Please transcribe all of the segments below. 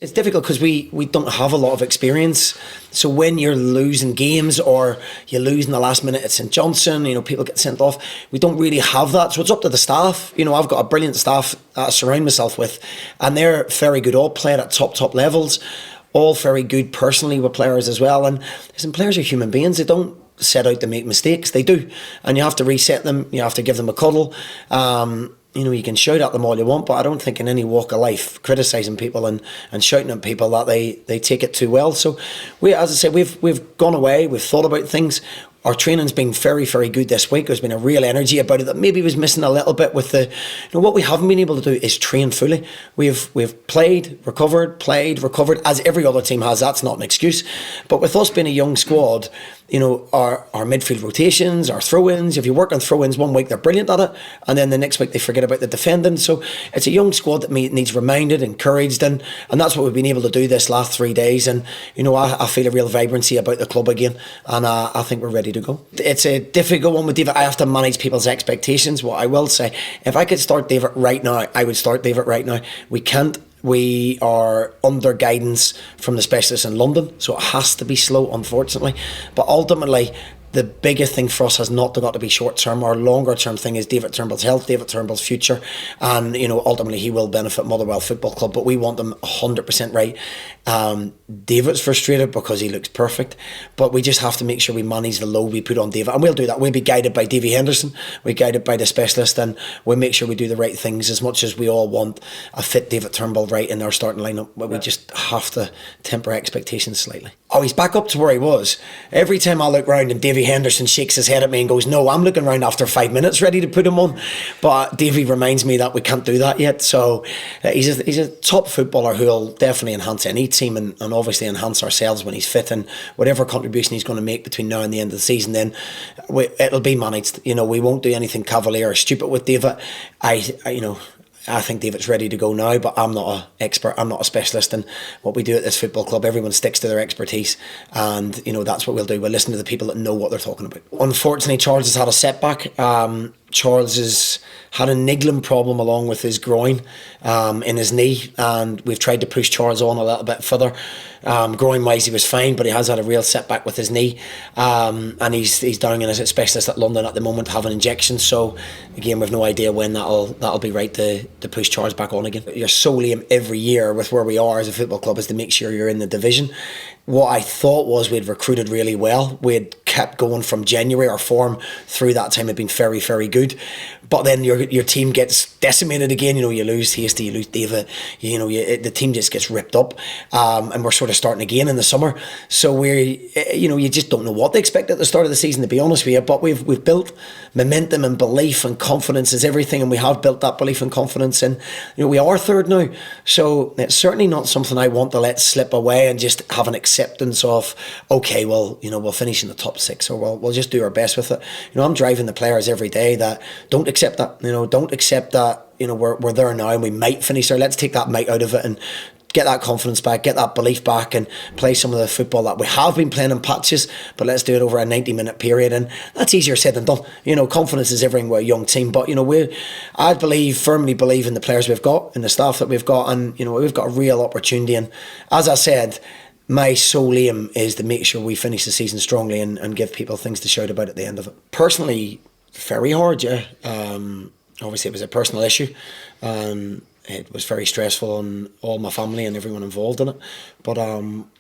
It's difficult because we don't have a lot of experience. So when you're losing games or you lose in the last minute at St Johnstone, people get sent off. We don't really have that. So it's up to the staff. I've got a brilliant staff that I surround myself with, and they're very good. All playing at top levels, all very good personally with players as well. And listen, players are human beings. They don't set out to make mistakes. They do, and you have to reset them. You have to give them a cuddle. You can shout at them all you want, but I don't think in any walk of life criticising people and shouting at people that they take it too well. So as I say, we've gone away, we've thought about things. Our training's been very, very good this week. There's been a real energy about it that maybe was missing a little bit with what we haven't been able to do is train fully. We've played, recovered, as every other team has. That's not an excuse. But with us being a young squad, our midfield rotations, our throw-ins, if you work on throw-ins one week, they're brilliant at it. And then the next week they forget about the defending. So it's a young squad that needs reminded, encouraged. And that's what we've been able to do this last 3 days. And, I feel a real vibrancy about the club again. And I think we're ready to go. It's a difficult one with David. I have to manage people's expectations. What I will say, if I could start David right now, I would start David right now. We can't. We are under guidance from the specialists in London, so it has to be slow, unfortunately. But ultimately, the biggest thing for us has not got to be short term. Our longer term thing is David Turnbull's health, David Turnbull's future, and ultimately he will benefit Motherwell Football Club. But we want them 100% right. David's frustrated because he looks perfect, but we just have to make sure we manage the load we put on David, and we'll do that. We'll be guided by Davy Henderson, we're guided by the specialist, and we'll make sure we do the right things. As much as we all want a fit David Turnbull right in our starting lineup, but we just have to temper expectations slightly. Oh, he's back up to where he was. Every time I look round and Davy Henderson shakes his head at me and goes, "No, I'm looking round after 5 minutes ready to put him on." But Davy reminds me that we can't do that yet. So he's a top footballer who will definitely enhance any team and obviously enhance ourselves when he's fit, and whatever contribution he's going to make between now and the end of the season, then it'll be managed. We won't do anything cavalier or stupid with David. I think David's ready to go now, but I'm not an expert. I'm not a specialist in what we do at this football club. Everyone sticks to their expertise, and that's what we'll do. We'll listen to the people that know what they're talking about. Unfortunately, Charles has had a setback. Charles has had a niggling problem along with his groin in his knee, and we've tried to push Charles on a little bit further. Groin wise he was fine, but he has had a real setback with his knee, and he's down in as a specialist at London at the moment having injections. So again, we've no idea when that'll be right to push Charles back on again. Your sole aim every year with where we are as a football club is to make sure you're in the division. What I thought was we'd recruited really well. We'd kept going from January. Our form through that time had been very, very good. But then your team gets decimated again. You lose Hasty, you lose David. The team just gets ripped up. And we're sort of starting again in the summer. So you just don't know what to expect at the start of the season, to be honest with you. But we've built momentum and belief, and confidence is everything. And we have built that belief and confidence. And we are third now. So it's certainly not something I want to let slip away and just have an acceptance of, okay, well, we'll finish in the top 6, or we'll just do our best with it. I'm driving the players every day that don't accept that. Don't accept that. We're there now and we might finish there. Let's take that might out of it and get that confidence back, get that belief back, and play some of the football that we have been playing in patches, but let's do it over a 90-minute period. And that's easier said than done. Confidence is everything. We're a young team, but I firmly believe in the players we've got, in the staff that we've got, and we've got a real opportunity. And as I said, my sole aim is to make sure we finish the season strongly and give people things to shout about at the end of it. Personally, very hard, yeah. Obviously it was a personal issue. It was very stressful on all my family and everyone involved in it. But,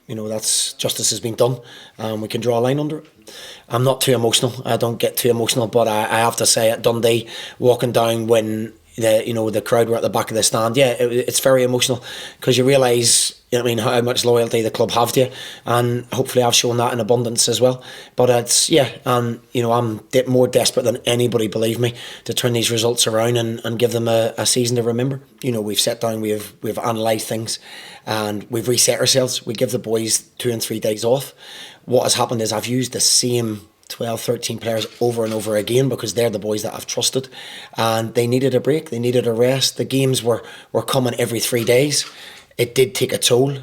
that's justice has been done. We can draw a line under it. I'm not too emotional. I don't get too emotional, but I have to say at Dundee, walking down when the crowd were at the back of the stand, yeah, it's very emotional, because you realise, how much loyalty the club have to you, and hopefully I've shown that in abundance as well. But I'm more desperate than anybody, believe me, to turn these results around and give them a season to remember. We've sat down, we've analysed things, and we've reset ourselves. We give the boys 2 and 3 days off. What has happened is I've used the same 12, 13 players over and over again, because they're the boys that I've trusted, and they needed a break, they needed a rest. The games were coming every 3 days. it did take a toll,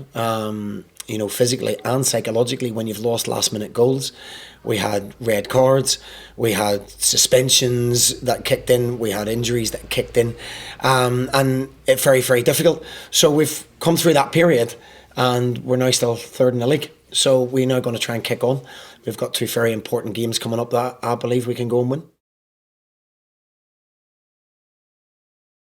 physically and psychologically when you've lost last minute goals. We had red cards, we had suspensions that kicked in, we had injuries that kicked in, and it's very, very difficult. So we've come through that period and we're now still third in the league. So we're now going to try and kick on. We've got two very important games coming up that I believe we can go and win.